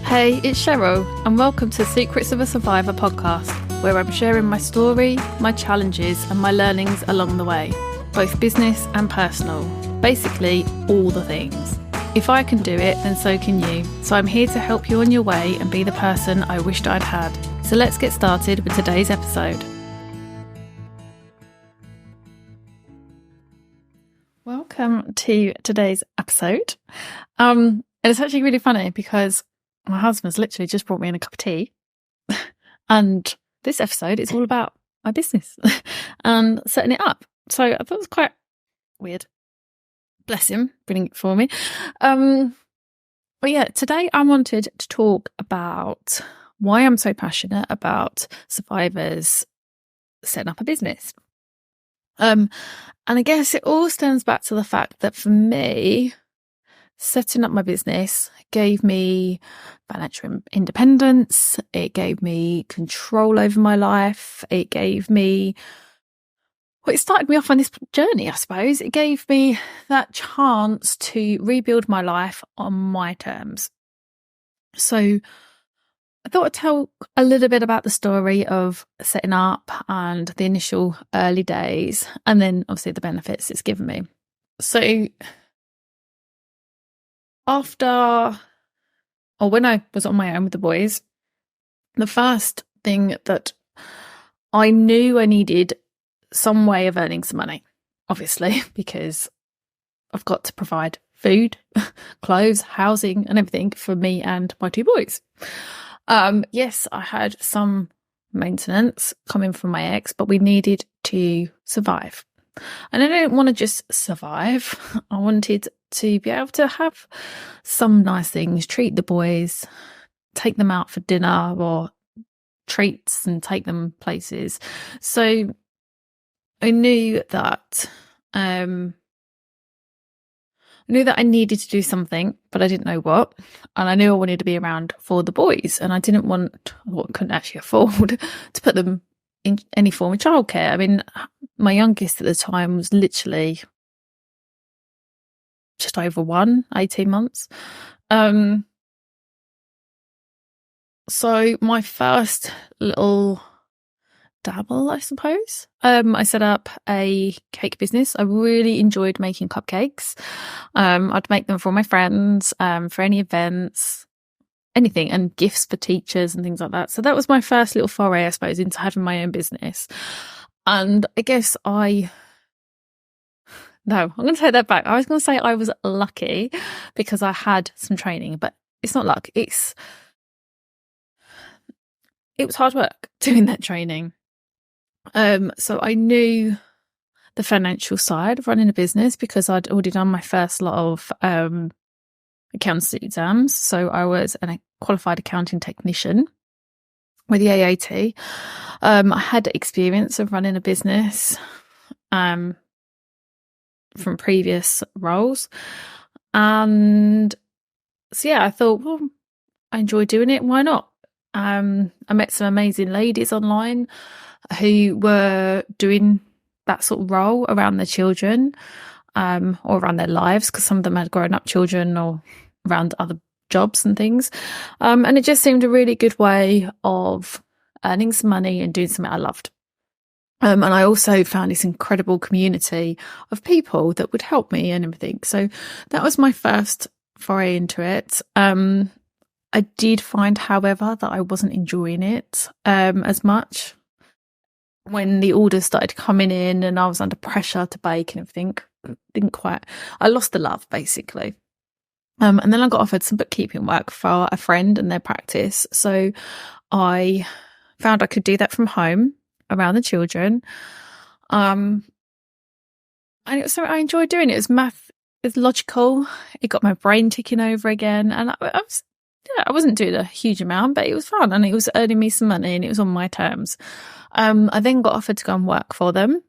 Hey, it's Cheryl, and welcome to Secrets of a Survivor podcast, where I'm sharing my story, my challenges, and my learnings along the way, both business and personal. Basically, all the things. If I can do it, then so can you. So I'm here to help you on your way and be the person I wished I'd had. So let's get started with today's episode. Welcome to today's episode. And it's actually really funny because my husband's literally just brought me in a cup of tea. And this episode is all about my business and setting it up. So I thought it was quite weird. Bless him, bringing it for me. But yeah, today I wanted to talk about why I'm so passionate about survivors setting up a business. And I guess it all stems back to the fact that for me, setting up my business gave me financial independence. It gave me control over my life. It gave me, well, it started me off on this journey, I suppose. It gave me that chance to rebuild my life on my terms. So I thought I'd tell a little bit about the story of setting up and the initial early days, and then obviously the benefits it's given me. So when I was on my own with the boys, the first thing that I knew I needed some way of earning some money, obviously, because I've got to provide food, clothes, housing, and everything for me and my two boys. Yes, I had some maintenance coming from my ex, but we needed to survive. And I didn't want to just survive. I wanted to be able to have some nice things, treat the boys, take them out for dinner or treats and take them places. So I knew that I needed to do something, but I didn't know what. And I knew I wanted to be around for the boys, and I couldn't actually afford to put them in any form of childcare. I mean, my youngest at the time was literally just over 18 months. So my first little dabble, I suppose, I set up a cake business. I really enjoyed making cupcakes. I'd make them for my friends, for any events, anything, and gifts for teachers and things like that. So that was my first little foray, I suppose, into having my own business. And I guess I'm going to take that back. I was going to say I was lucky because I had some training, but it's not luck. It was hard work doing that training. So I knew the financial side of running a business because I'd already done my first lot of accountancy exams. So I was a qualified accounting technician with the AAT. I had experience of running a business from previous roles. And so, yeah, I thought, well, I enjoy doing it. Why not? I met some amazing ladies online who were doing that sort of role around their children or around their lives, because some of them had grown up children or around other jobs and things. And it just seemed a really good way of earning some money and doing something I loved. And I also found this incredible community of people that would help me and everything. So that was my first foray into it. I did find, however, that I wasn't enjoying it as much when the orders started coming in and I was under pressure to bake and everything. I lost the love, basically. And then I got offered some bookkeeping work for a friend and their practice. So I found I could do that from home around the children. And it was something I enjoyed doing. It was math, it was logical. It got my brain ticking over again. And I wasn't doing a huge amount, but it was fun and it was earning me some money and it was on my terms. I then got offered to go and work for them,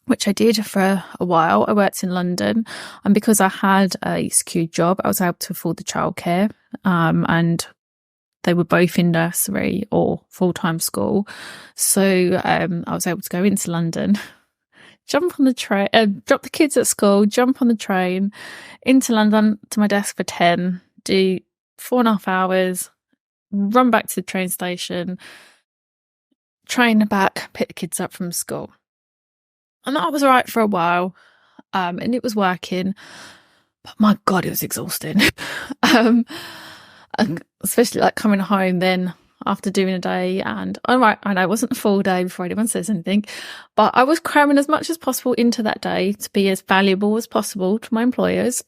which I did for a while. I worked in London, and because I had a secured job, I was able to afford the childcare, and they were both in nursery or full-time school. So I was able to go into London, jump on the train, drop the kids at school, jump on the train into London to my desk for 10, do 4.5 hours, run back to the train station, train back, pick the kids up from school. And that was all right for a while. And it was working. But my God, it was exhausting. And especially like coming home then after doing a day. And all right, I know it wasn't a full day before anyone says anything, but I was cramming as much as possible into that day to be as valuable as possible to my employers.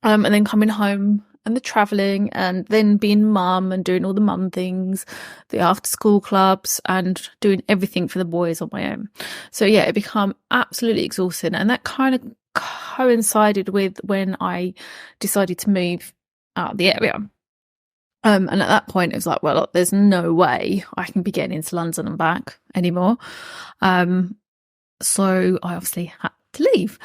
And then coming home and the travelling and then being mum and doing all the mum things, the after school clubs and doing everything for the boys on my own. So yeah, it became absolutely exhausting. And that kind of coincided with when I decided to move out of the area. And at that point, it was like, well, there's no way I can be getting into London and back anymore. So I obviously had to leave.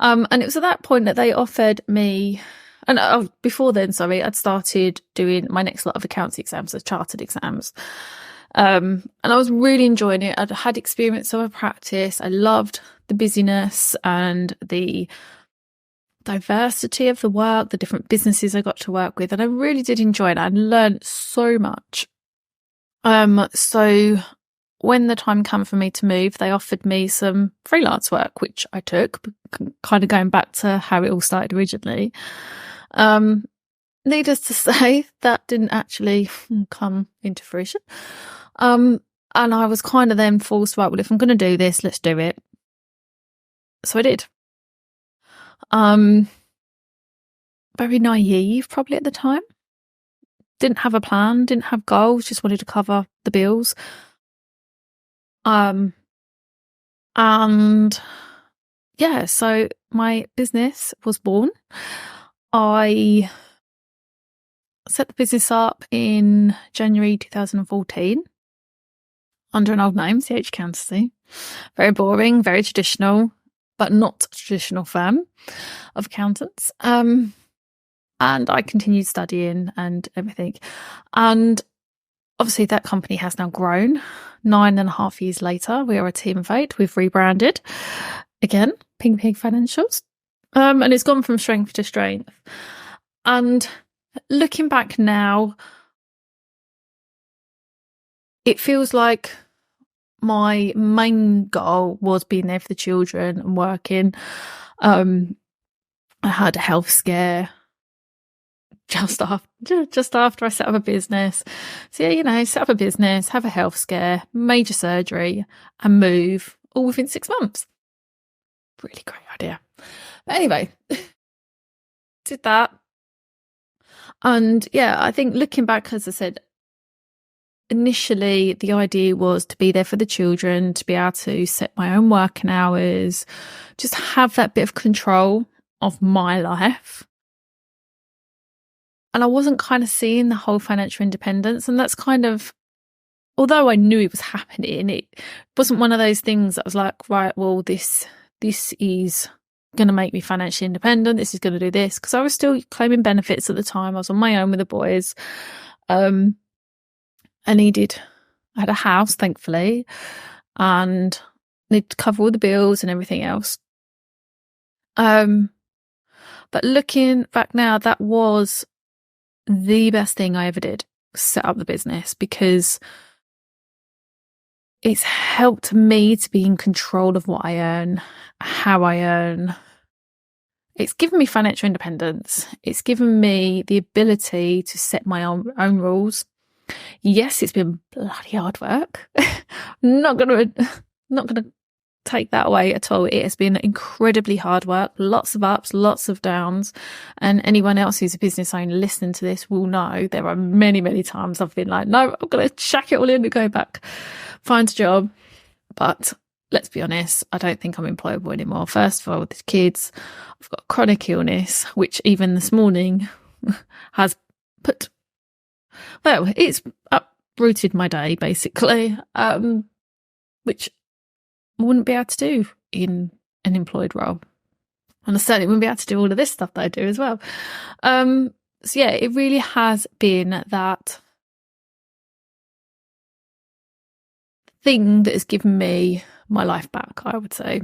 And it was at that point that they offered me, and before then, sorry, I'd started doing my next lot of accounts exams, the chartered exams. And I was really enjoying it. I'd had experience of a practice. I loved the busyness and the diversity of the work, the different businesses I got to work with, and I really did enjoy it. I learned so much. So when the time came for me to move, they offered me some freelance work, which I took, kind of going back to how it all started originally. Needless to say, that didn't actually come into fruition. And I was kind of then forced, right, well, if I'm going to do this, let's do it. So I did. Very naive probably at the time. Didn't have a plan, didn't have goals, just wanted to cover the bills. And yeah, so my business was born. I set the business up in January 2014 under an old name, CH Accountancy. Very boring, very traditional, but not a traditional firm of accountants. And I continued studying and everything. And obviously that company has now grown. 9.5 years later, we are a team of 8. We've rebranded again, Ping Ping Financials. And it's gone from strength to strength. And looking back now, it feels like my main goal was being there for the children and working. I had a health scare just after I set up a business. So, yeah, set up a business, have a health scare, major surgery, and move all within 6 months. Really great idea. But anyway, did that. And yeah, I think looking back, as I said, initially the idea was to be there for the children, to be able to set my own working hours, just have that bit of control of my life. And I wasn't kind of seeing the whole financial independence. And that's kind of, although I knew it was happening, it wasn't one of those things that was like, right, well, this is going to make me financially independent. This is going to do this. Because I was still claiming benefits at the time. I was on my own with the boys. I had a house, thankfully, and needed to cover all the bills and everything else. But looking back now, that was the best thing I ever did, set up the business, because it's helped me to be in control of what I earn, how I earn. It's given me financial independence. It's given me the ability to set my own rules. Yes, it's been bloody hard work. Not gonna take that away at all. It has been incredibly hard work, lots of ups, lots of downs. And anyone else who's a business owner listening to this will know there are many, many times I've been like, no, I'm gonna shack it all in and go back, find a job. But let's be honest, I don't think I'm employable anymore. First of all, with the kids, I've got chronic illness, which even this morning has it's uprooted my day, basically, which I wouldn't be able to do in an employed role. And I certainly wouldn't be able to do all of this stuff that I do as well. So yeah, it really has been that thing that has given me my life back, I would say.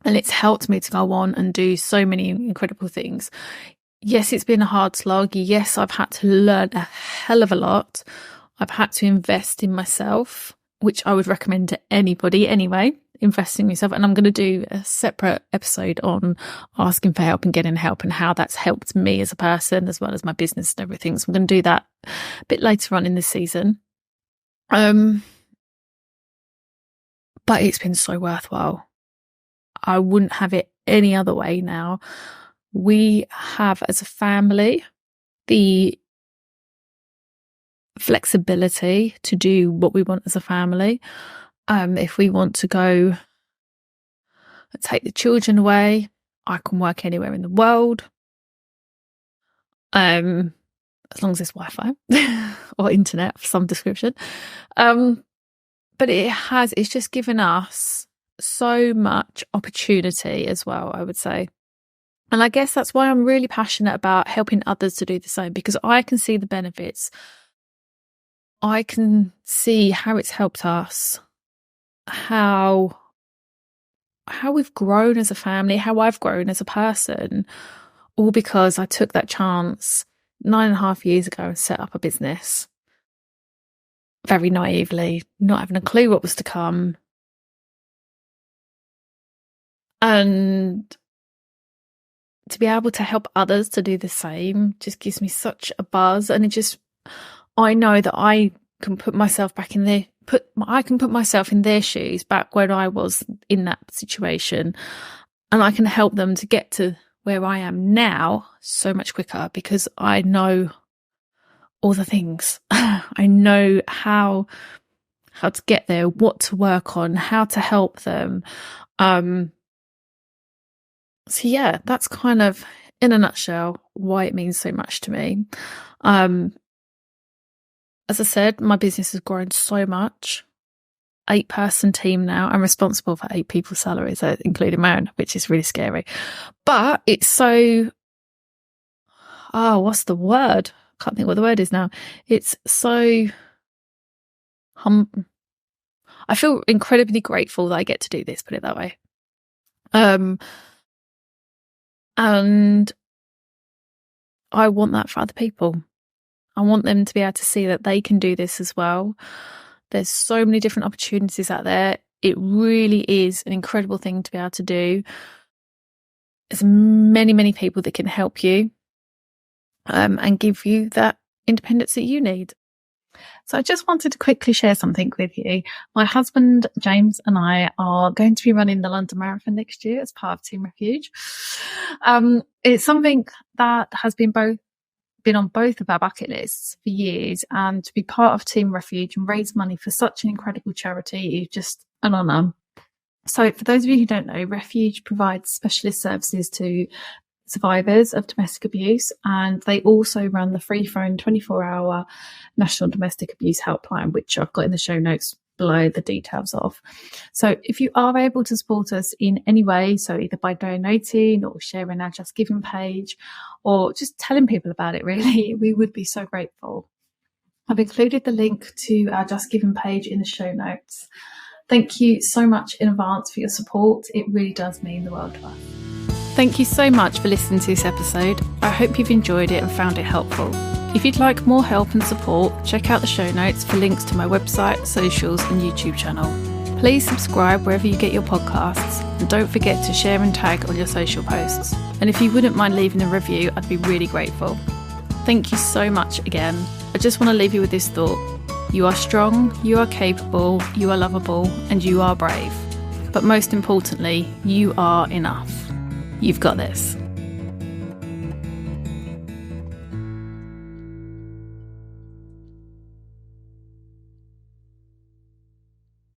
And it's helped me to go on and do so many incredible things. yes, it's been a hard slog. Yes, I've had to learn a hell of a lot. I've had to invest in myself, which I would recommend to anybody anyway, investing in yourself. And I'm going to do a separate episode on asking for help and getting help and how that's helped me as a person as well as my business and everything. So I'm going to do that a bit later on in this season. But it's been so worthwhile. I wouldn't have it any other way now. We have, as a family, the flexibility to do what we want as a family. If we want to go take the children away, I can work anywhere in the world. As long as there's Wi-Fi or internet of some description. But it's just given us so much opportunity as well, I would say. And I guess that's why I'm really passionate about helping others to do the same, because I can see the benefits. I can see how it's helped us, how we've grown as a family, how I've grown as a person, all because I took that chance 9.5 years ago and set up a business very naively, not having a clue what was to come. And to be able to help others to do the same just gives me such a buzz. And I know that I can put myself back in I can put myself in their shoes back when I was in that situation, and I can help them to get to where I am now so much quicker because I know all the things. I know how to get there, what to work on, how to help them. So yeah, that's kind of, in a nutshell, why it means so much to me. As I said, my business has grown so much. 8-person team now. I'm responsible for 8 people's salaries, including my own, which is really scary. But it's so... what's the word? I can't think what the word is now. It's so... I feel incredibly grateful that I get to do this, put it that way. And I want that for other people. I want them to be able to see that they can do this as well. There's so many different opportunities out there. It really is an incredible thing to be able to do. There's many, many people that can help you and give you that independence that you need. So I just wanted to quickly share something with you. My husband, James, and I are going to be running the London Marathon next year as part of Team Refuge. It's something that has been on both of our bucket lists for years, and to be part of Team Refuge and raise money for such an incredible charity is just an honour. So for those of you who don't know, Refuge provides specialist services to survivors of domestic abuse, and they also run the free phone 24-hour National Domestic Abuse Helpline, which I've got in the show notes below the details of. So if you are able to support us in any way, so either by donating or sharing our Just Giving page or just telling people about it, really, we would be so grateful. I've included the link to our Just Giving page in the show notes. Thank you so much in advance for your support. It really does mean the world to us. Thank you so much for listening to this episode. I hope you've enjoyed it and found it helpful. If you'd like more help and support, check out the show notes for links to my website, socials and YouTube channel. Please subscribe wherever you get your podcasts, and don't forget to share and tag on your social posts. And if you wouldn't mind leaving a review, I'd be really grateful. Thank you so much again. I just want to leave you with this thought. You are strong, you are capable, you are lovable, and you are brave. But most importantly, you are enough. You've got this.